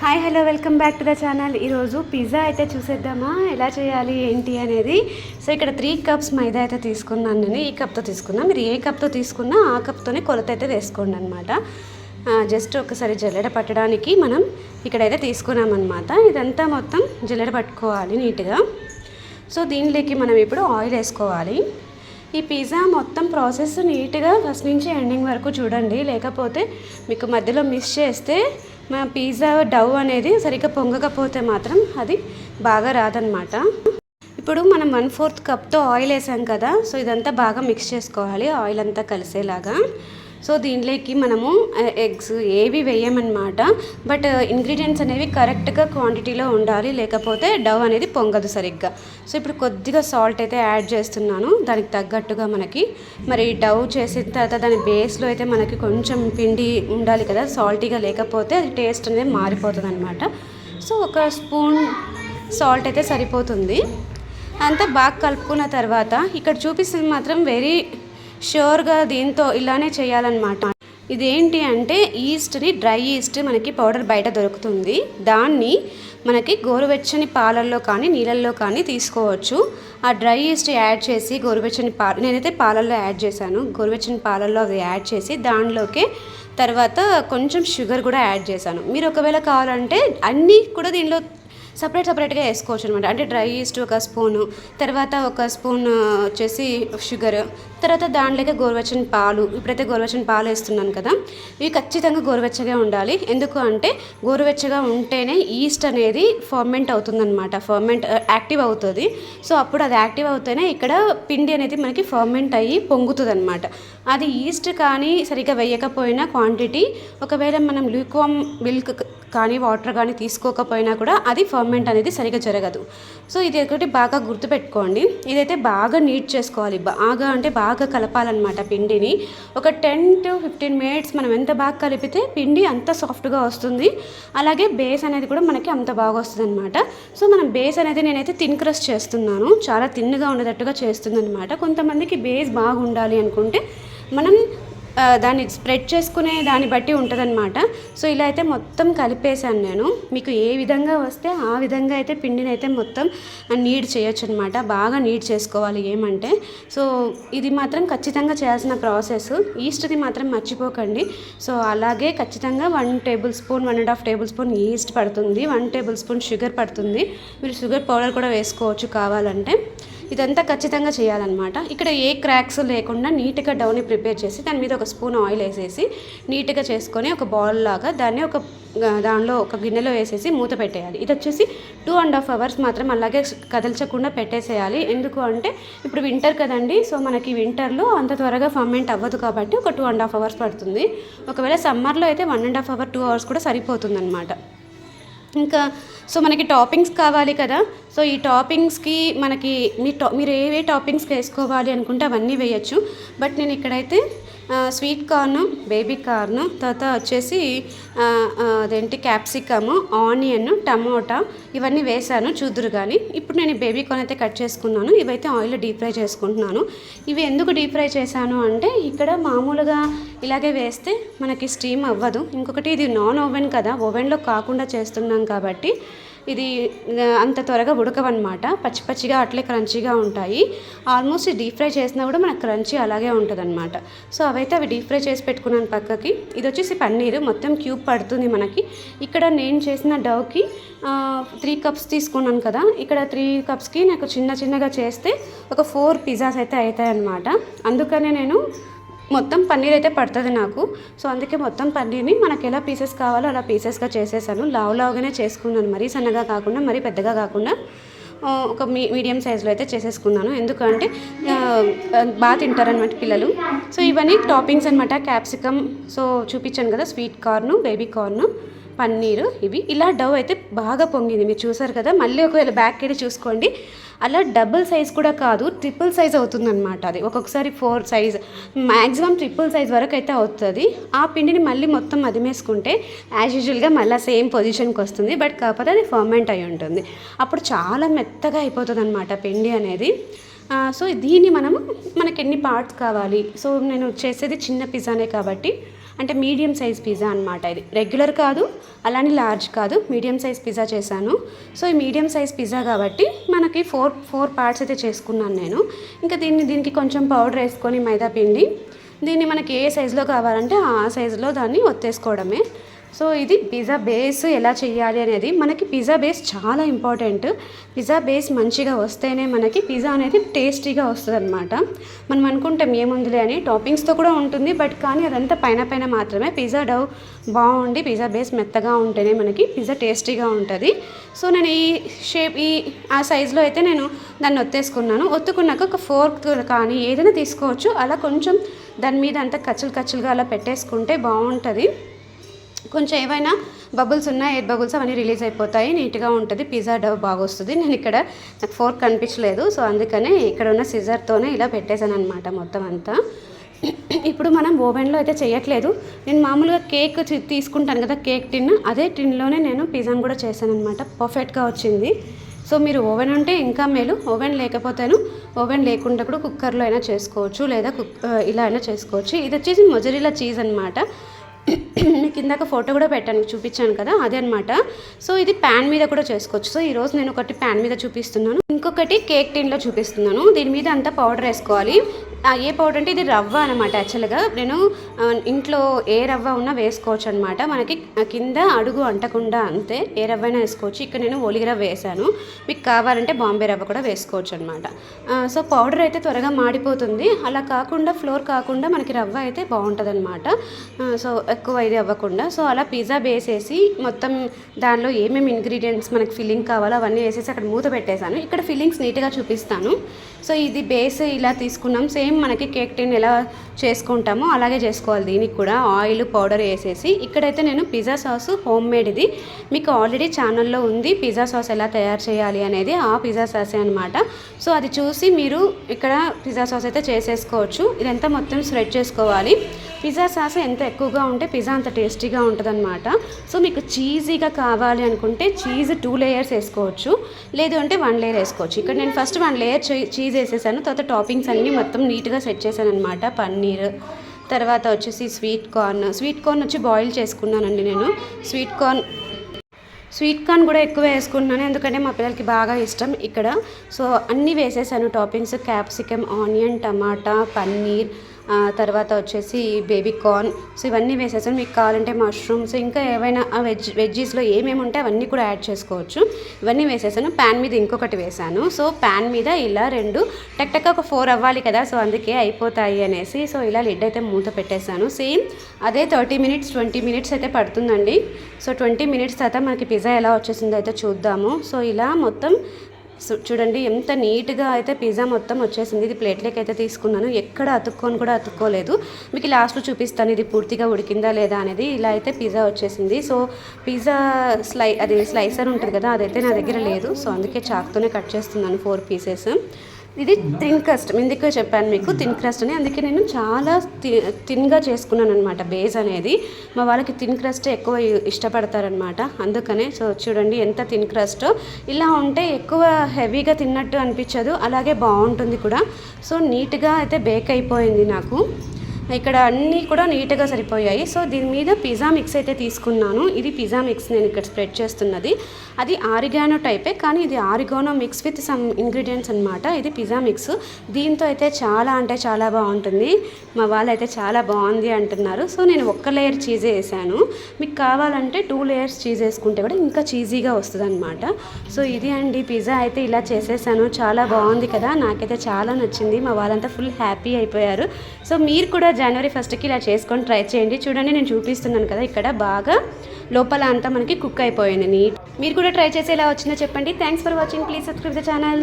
Hi hello welcome back to the channel. ఈరోజు pizza అయితే చూసేద్దామా ఎలా చేయాలి ఏంటి అనేది. సో ఇక్కడ 3 కప్స్ మైదా అయితే తీసుకున్నాను. నేను ఈ కప్తో తీసుకున్నా. మీరు ఏ కప్తో తీసుకున్నా ఆ కప్తోనే కొలత అయితే వేసుకోండి అనమాట. జస్ట్ ఒకసారి జల్లెడ పట్టడానికి మనం ఇక్కడైతే తీసుకున్నామన్నమాట. ఇదంతా మొత్తం జల్లెడ పట్టుకోవాలి నీట్గా. సో దీనిలోకి మనం ఇప్పుడు ఆయిల్ వేసుకోవాలి. ఈ పిజ్జా మొత్తం ప్రాసెస్ నీట్గా ఫస్ట్ నుంచి ఎండింగ్ వరకు చూడండి, లేకపోతే మీకు మధ్యలో మిస్ చేస్తే మా పిజ్జా డవ్ అనేది సరిగ్గా పొంగకపోతే మాత్రం అది బాగా రాదనమాట. ఇప్పుడు మనం 1/4 కప్తో ఆయిల్ వేసాం కదా, సో ఇదంతా బాగా మిక్స్ చేసుకోవాలి ఆయిల్ అంతా కలిసేలాగా. సో దీనిలోకి మనము ఎగ్స్ ఏవి వేయమన్నమాట. బట్ ఇంగ్రీడియంట్స్ అనేవి కరెక్ట్గా క్వాంటిటీలో ఉండాలి, లేకపోతే డవ్ అనేది పొంగదు సరిగ్గా. సో ఇప్పుడు కొద్దిగా సాల్ట్ అయితే యాడ్ చేస్తున్నాను దానికి తగ్గట్టుగా. మనకి మరి డవ్ చేసిన తర్వాత దాని బేస్లో అయితే మనకి కొంచెం పిండి ఉండాలి కదా, సాల్టీగా లేకపోతే అది టేస్ట్ అనేది మారిపోతుంది అనమాట. సో ఒక స్పూన్ సాల్ట్ అయితే సరిపోతుంది. అంతా బాగా కలుపుకున్న తర్వాత ఇక్కడ చూపిస్తుంది మాత్రం వెరీ ష్యూర్గా దీంతో ఇలానే చేయాలన్నమాట. ఇదేంటి అంటే ఈస్ట్ని, డ్రై ఈస్ట్ మనకి పౌడర్ బయట దొరుకుతుంది. దాన్ని మనకి గోరువెచ్చని పాలల్లో కానీ నీళ్ళల్లో కానీ తీసుకోవచ్చు. ఆ డ్రై ఈస్ట్ యాడ్ చేసి గోరువెచ్చని నేనైతే పాలల్లో యాడ్ చేశాను. గోరువెచ్చని పాలల్లో అది యాడ్ చేసి దానిలోకి తర్వాత కొంచెం షుగర్ కూడా యాడ్ చేశాను. మీరు ఒకవేళ కావాలంటే అన్నీ కూడా దీనిలో సపరేట్గా వేసుకోవచ్చు అనమాట. అంటే డ్రై ఈస్ట్ ఒక స్పూను, తర్వాత ఒక స్పూన్ వచ్చేసి షుగర్, తర్వాత దాంట్లోకి గోరువెచ్చని పాలు. ఇప్పుడైతే గోరువెచ్చని పాలు వేస్తున్నాను కదా, ఇవి ఖచ్చితంగా గోరువెచ్చగా ఉండాలి. ఎందుకు అంటే గోరువెచ్చగా ఉంటేనే ఈస్ట్ అనేది ఫర్మెంట్ అవుతుందన్నమాట, ఫర్మెంట్ యాక్టివ్ అవుతుంది. సో అప్పుడు అది యాక్టివ్ అవుతేనే ఇక్కడ పిండి అనేది మనకి ఫర్మెంట్ అయ్యి పొంగుతుంది అనమాట. అది ఈస్ట్ కానీ సరిగ్గా వేయకపోయినా క్వాంటిటీ, ఒకవేళ మనం ల్యూక్వామ్ మిల్క్ కానీ వాటర్ కానీ తీసుకోకపోయినా కూడా అది ఫర్మెంట్ అనేది సరిగ్గా జరగదు. సో ఇది ఒకటి బాగా గుర్తుపెట్టుకోండి. ఇదైతే బాగా నీట్ చేసుకోవాలి, బాగా అంటే బాగా కలపాలన్నమాట పిండిని. ఒక 10 to 15 మినిట్స్ మనం ఎంత బాగా కలిపితే పిండి అంత సాఫ్ట్గా వస్తుంది. అలాగే బేస్ అనేది కూడా మనకి అంత బాగా వస్తుంది అనమాట. సో మనం బేస్ అనేది నేనైతే థిన్ క్రస్ట్ చేస్తున్నాను, చాలా థిన్గా ఉండేటట్టుగా చేస్తుంది అనమాట. కొంతమందికి బేస్ బాగుండాలి అనుకుంటే మనం దాన్ని స్ప్రెడ్ చేసుకునే దాన్ని బట్టి ఉంటుందన్నమాట. సో ఇలా అయితే మొత్తం కలిపేశాను నేను. మీకు ఏ విధంగా వస్తే ఆ విధంగా అయితే పిండిని అయితే మొత్తం నీడ్ చేయొచ్చు అనమాట. బాగా నీడ్ చేసుకోవాలి. ఏమంటే సో ఇది మాత్రం ఖచ్చితంగా చేయాల్సిన ప్రాసెస్. ఈస్ట్ది మాత్రం మర్చిపోకండి. సో అలాగే ఖచ్చితంగా 1 table spoon 1.5 table spoon east పడుతుంది, 1 టేబుల్ స్పూన్ షుగర్ పడుతుంది. మీరు షుగర్ పౌడర్ కూడా వేసుకోవచ్చు కావాలంటే. ఇదంతా ఖచ్చితంగా చేయాలన్నమాట. ఇక్కడ ఏ క్రాక్స్ లేకుండా నీట్గా డౌని ప్రిపేర్ చేసి దాని మీద ఒక స్పూన్ ఆయిల్ వేసేసి నీట్గా చేసుకొని ఒక బౌల్ లాగా దాన్ని దానిలో ఒక గిన్నెలో వేసేసి మూత పెట్టేయాలి. ఇది వచ్చేసి 2.5 అవర్స్ మాత్రం అలాగే కదల్చకుండా పెట్టేసేయాలి. ఎందుకు అంటే ఇప్పుడు వింటర్ కదండి, సో మనకి వింటర్లో అంత త్వరగా ఫర్మెంట్ అవ్వదు కాబట్టి ఒక 2.5 అవర్స్ పడుతుంది. ఒకవేళ సమ్మర్లో అయితే 1.5 అవర్ 2 అవర్స్ కూడా సరిపోతుంది అనమాట. ఇంకా సో మనకి టాపింగ్స్ కావాలి కదా, సో ఈ టాపింగ్స్కి మనకి మీరు ఏ టాపింగ్స్ వేసుకోవాలి అనుకుంటే అవన్నీ వేయచ్చు. బట్ నేను ఇక్కడైతే స్వీట్ కార్న్, బేబీ కార్న్, తర్వాత వచ్చేసి అదేంటి క్యాప్సికమ్, ఆనియన్, టమోటా ఇవన్నీ వేసాను చూద్దురు కానీ. ఇప్పుడు నేను బేబీ కార్న్ అయితే కట్ చేసుకున్నాను. ఇవైతే ఆయిల్లో డీప్ ఫ్రై చేసుకుంటున్నాను. ఇవి ఎందుకు డీప్ ఫ్రై చేశాను అంటే ఇక్కడ మామూలుగా ఇలాగే వేస్తే మనకి స్టీమ్ అవ్వదు. ఇంకొకటి ఇది నాన్ ఓవెన్ కదా, ఓవెన్లో కాకుండా చేస్తున్నాం కాబట్టి ఇది అంత త్వరగా ఉడకవన్నమాట. పచ్చి పచ్చిగా అట్లే క్రంచీగా ఉంటాయి. ఆల్మోస్ట్ డీప్ ఫ్రై చేసినా కూడా మనకు క్రంచీ అలాగే ఉంటుంది అనమాట. సో అవైతే అవి డీప్ ఫ్రై చేసి పెట్టుకున్నాను పక్కకి. ఇది వచ్చేసి పన్నీర్ మొత్తం క్యూబ్ పడుతుంది మనకి. ఇక్కడ నేను చేసిన డవ్కి 3 కప్స్ తీసుకున్నాను కదా, ఇక్కడ 3 కప్స్కి నాకు చిన్నగా చేస్తే ఒక 4 పిజ్జాస్ అయితే అవుతాయి అన్నమాట. అందుకనే నేను మొత్తం పన్నీర్ అయితే పడుతుంది నాకు. సో అందుకే మొత్తం పన్నీర్ని మనకి ఎలా పీసెస్ కావాలో అలా పీసెస్గా చేసేసాను. లావుగానే చేసుకున్నాను, మరీ సన్నగా కాకుండా మరీ పెద్దగా కాకుండా ఒక మీడియం సైజులో అయితే చేసేసుకున్నాను. ఎందుకంటే బాగా తింటారనమాట పిల్లలు. సో ఇవన్నీ టాపింగ్స్ అనమాట. క్యాప్సికమ్, సో చూపించాను కదా, sweet corn, baby corn, paneer, ఇవి ఇలా డవ్ అయితే బాగా పొంగింది. మీరు చూసారు కదా. మళ్ళీ ఒకవేళ బ్యాక్ వెళ్ళి చూసుకోండి, అలా డబుల్ సైజ్ కూడా కాదు, ట్రిపుల్ సైజ్ అవుతుందన్నమాట. అది ఒక్కొక్కసారి 4 సైజ్, మ్యాక్సిమం ట్రిపుల్ సైజ్ వరకు అయితే అవుతుంది. ఆ పిండిని మళ్ళీ మొత్తం అదిమేసుకుంటే యాజ్ యూజువల్గా మళ్ళీ సేమ్ పొజిషన్కి వస్తుంది. బట్ కాకపోతే అది ఫర్మెంట్ అయి ఉంటుంది. అప్పుడు చాలా మెత్తగా అయిపోతుంది అనమాట పిండి అనేది. సో దీన్ని మనకి ఎన్ని పార్ట్స్ కావాలి, సో నేను చేసేది చిన్న పిజ్జానే కాబట్టి అంటే మీడియం సైజ్ పిజ్జా అనమాట. ఇది రెగ్యులర్ కాదు, అలానే లార్జ్ కాదు, మీడియం సైజ్ పిజ్జా చేశాను. సో ఈ మీడియం సైజ్ పిజ్జా కాబట్టి మనకి ఫోర్ పార్ట్స్ అయితే చేసుకున్నాను నేను. ఇంకా దీనికి కొంచెం పౌడర్ వేసుకొని మైదా పిండి, దీన్ని మనకి ఏ సైజులో కావాలంటే ఆ సైజులో దాన్ని ఒత్తేసుకోవడమే. సో ఇది పిజ్జా బేస్ ఎలా చేయాలి అనేది, మనకి పిజ్జా బేస్ చాలా ఇంపార్టెంట్. పిజ్జా బేస్ మంచిగా వస్తేనే మనకి పిజ్జా అనేది టేస్టీగా వస్తుంది అనమాట. మనం అనుకుంటాం ఏముందిలే అని, టాపింగ్స్తో కూడా ఉంటుంది, బట్ కానీ అదంతా పైన మాత్రమే. పిజ్జా డవ్ బాగుండి పిజ్జా బేస్ మెత్తగా ఉంటేనే మనకి పిజ్జా టేస్టీగా ఉంటుంది. సో నేను ఆ సైజులో అయితే నేను దాన్ని ఒత్తుకున్నాక ఒక ఫోర్క్ కానీ ఏదైనా తీసుకోవచ్చు. అలా కొంచెం దాని మీద అంతా కచ్చులుగా అలా పెట్టేసుకుంటే బాగుంటుంది. కొంచెం ఏవైనా బబుల్స్ ఉన్నా ఎయిర్ బబుల్స్ అవన్నీ రిలీజ్ అయిపోతాయి, నీట్గా ఉంటుంది, పిజ్జా డవ్ బాగా వస్తుంది. నేను ఇక్కడ నాకు ఫోర్క్ కనిపించలేదు, సో అందుకనే ఇక్కడ ఉన్న సిజర్తోనే ఇలా పెట్టేశాను అనమాట మొత్తం అంతా. ఇప్పుడు మనం ఓవెన్లో అయితే చేయట్లేదు. నేను మామూలుగా కేక్ తీసుకుంటాను కదా, కేక్ టిన్, అదే టిన్లోనే నేను పిజ్జాను కూడా చేశాను అనమాట. పర్ఫెక్ట్గా వచ్చింది. సో మీరు ఓవెన్ ఉంటే ఇంకా మేలు, ఓవెన్ లేకుండా కూడా కుక్కర్లో అయినా చేసుకోవచ్చు, లేదా ఇలా అయినా చేసుకోవచ్చు. ఇది వచ్చేసి మొజరెల్లా చీజ్ అనమాట. మీకు ఇందాక ఫోటో కూడా చూపించాను కదా, అదే అనమాట. సో ఇది ప్యాన్ మీద కూడా చేసుకోవచ్చు. సో ఈరోజు నేను ఒకటి ప్యాన్ మీద చూపిస్తున్నాను, ఇంకొకటి కేక్ టిన్లో చూపిస్తున్నాను. దీని మీద అంతా పౌడర్ వేసుకోవాలి. ఏ పౌడర్ అంటే ఇది రవ్వ అనమాట. యాక్చువల్గా నేను ఇంట్లో ఏ రవ్వ ఉన్నా వేసుకోవచ్చు అనమాట, మనకి కింద అడుగు అంటకుండా, అంతే. ఏ రవ్వ అయినా వేసుకోవచ్చు. ఇక్కడ నేను ఓలిగ రవ్వ వేసాను, మీకు కావాలంటే బాంబే రవ్వ కూడా వేసుకోవచ్చు అనమాట. సో పౌడర్ అయితే త్వరగా మాడిపోతుంది, అలా కాకుండా ఫ్లోర్ కాకుండా మనకి రవ్వ అయితే బాగుంటుంది అనమాట. సో ఎక్కువ ఇది అవ్వకుండా. సో అలా పిజ్జా బేస్ వేసి మొత్తం దానిలో ఏమేమి ఇంగ్రీడియంట్స్ మనకి ఫిల్లింగ్ కావాలో అవన్నీ వేసేసి అక్కడ మూత పెట్టేశాను. ఇక్కడ ఫిల్లింగ్స్ నీట్గా చూపిస్తాను. సో ఇది బేస్ ఇలా తీసుకున్నాం. సేమ్ మనకి కేక్ టిన్ ఎలా చేసుకుంటామో అలాగే చేసుకోవాలి. దీనికి కూడా ఆయిల్ పౌడర్ వేసేసి, ఇక్కడైతే నేను పిజ్జా సాస్ హోమ్ మేడ్, ఇది మీకు ఆల్రెడీ ఛానల్లో ఉంది, పిజ్జా సాస్ ఎలా తయారు చేయాలి అనేది, ఆ పిజ్జా సాసే అనమాట. సో అది చూసి మీరు ఇక్కడ పిజ్జా సాస్ అయితే చేసేసుకోవచ్చు. ఇదంతా మొత్తం స్ప్రెడ్ చేసుకోవాలి. పిజ్జా సాస్ ఎంత ఎక్కువగా ఉంటే పిజ్జా అంత టేస్టీగా ఉంటుంది అనమాట. సో మీకు చీజీగా కావాలి అనుకుంటే చీజ్ 2 లేయర్స్ వేసుకోవచ్చు, లేదు అంటే 1 లేయర్ వేసుకోవచ్చు. ఇక్కడ నేను ఫస్ట్ 1 లేయర్ చీజ్ వేసేసాను, తర్వాత టాపింగ్స్ అన్నీ మొత్తం నీట్గా సెట్ చేశాను అనమాట. పన్నీర్, తర్వాత వచ్చేసి స్వీట్ కార్న్ వచ్చి బాయిల్ చేసుకున్నానండి నేను. స్వీట్ కార్న్ కూడా ఎక్కువ వేసుకుంటున్నాను, ఎందుకంటే మా పిల్లలకి బాగా ఇష్టం ఇక్కడ. సో అన్నీ వేసేసాను టాపింగ్స్, క్యాప్సికమ్, ఆనియన్, టమాటా, పన్నీర్, తర్వాత వచ్చేసి బేబీ కార్న్. సో ఇవన్నీ వేసేసాను. మీకు కావాలంటే మష్రూమ్స్, ఇంకా ఏవైనా వెజ్జీస్లో ఏమేమి ఉంటే అవన్నీ కూడా యాడ్ చేసుకోవచ్చు. ఇవన్నీ వేసేసాను. ప్యాన్ మీద ఇంకొకటి వేసాను. సో ప్యాన్ మీద ఇలా 2 టక్ ఒక 4 అవ్వాలి కదా, సో అందుకే అయిపోతాయి అనేసి సో ఇలా లిడ్ అయితే మూత పెట్టేశాను. సేమ్ అదే 20 మినిట్స్ అయితే పడుతుందండి. సో 20 మినిట్స్ తర్వాత మనకి పిజ్జా ఎలా వచ్చేసిందో అయితే చూద్దాము. సో ఇలా మొత్తం చూడండి ఎంత నీట్గా అయితే పిజ్జా మొత్తం వచ్చేసింది. ఇది ప్లేట్లోకి అయితే తీసుకున్నాను, ఎక్కడ అతుక్కోలేదు. మీకు లాస్ట్లో చూపిస్తాను ఇది పూర్తిగా ఉడికిందా లేదా అనేది. ఇలా అయితే పిజ్జా వచ్చేసింది. సో పిజ్జా స్లైసర్ ఉంటుంది కదా, అదైతే నా దగ్గర లేదు, సో అందుకే చాక్తోనే కట్ చేస్తున్నాను 4 పీసెస్. ఇది థిన్ క్రస్ట్, ఇందుకే చెప్పాను మీకు థిన్ క్రస్ట్ అని, అందుకే నేను చాలా థిన్గా చేసుకున్నాను అనమాట బేస్ అనేది. మా వాళ్ళకి థిన్ క్రస్ట్ ఎక్కువ ఇష్టపడతారనమాట, అందుకనే. సో చూడండి ఎంత థిన్ క్రస్ట్, ఇలా ఉంటే ఎక్కువ హెవీగా తిన్నట్టు అనిపించదు, అలాగే బాగుంటుంది కూడా. సో నీట్గా అయితే బేక్ అయిపోయింది నాకు. ఇక్కడ అన్నీ కూడా నీట్గా సరిపోయాయి. సో దీని మీద పిజ్జా మిక్స్ అయితే తీసుకున్నాను. ఇది పిజ్జా మిక్స్ నేను ఇక్కడ స్ప్రెడ్ చేస్తున్నది. అది ఆరిగానో టైపే, కానీ ఇది oregano mix with some ingredients అనమాట. ఇది పిజ్జా మిక్స్. దీంతో అయితే చాలా అంటే చాలా బాగుంటుంది. మా వాళ్ళు అయితే చాలా బాగుంది అంటున్నారు. సో నేను 1 లేయర్ చీజ్ వేసాను. మీకు కావాలంటే 2 లేయర్స్ చీజ్ వేసుకుంటే కూడా ఇంకా చీజీగా వస్తుంది అనమాట. సో ఇది అండి పిజ్జా అయితే ఇలా చేసేసాను. చాలా బాగుంది కదా, నాకైతే చాలా నచ్చింది. మా వాళ్ళంతా ఫుల్ హ్యాపీ అయిపోయారు. సో మీరు కూడా జనవరి 1కి ఇలా చేసుకొని ట్రై చేయండి. చూడండి నేను చూపిస్తున్నాను కదా, ఇక్కడ బాగా లోపల అంతా మనకి కుక్ అయిపోయింది నీట్. మీరు కూడా ట్రై చేసి ఎలా వచ్చిందో చెప్పండి. Thanks for watching. Please subscribe the channel.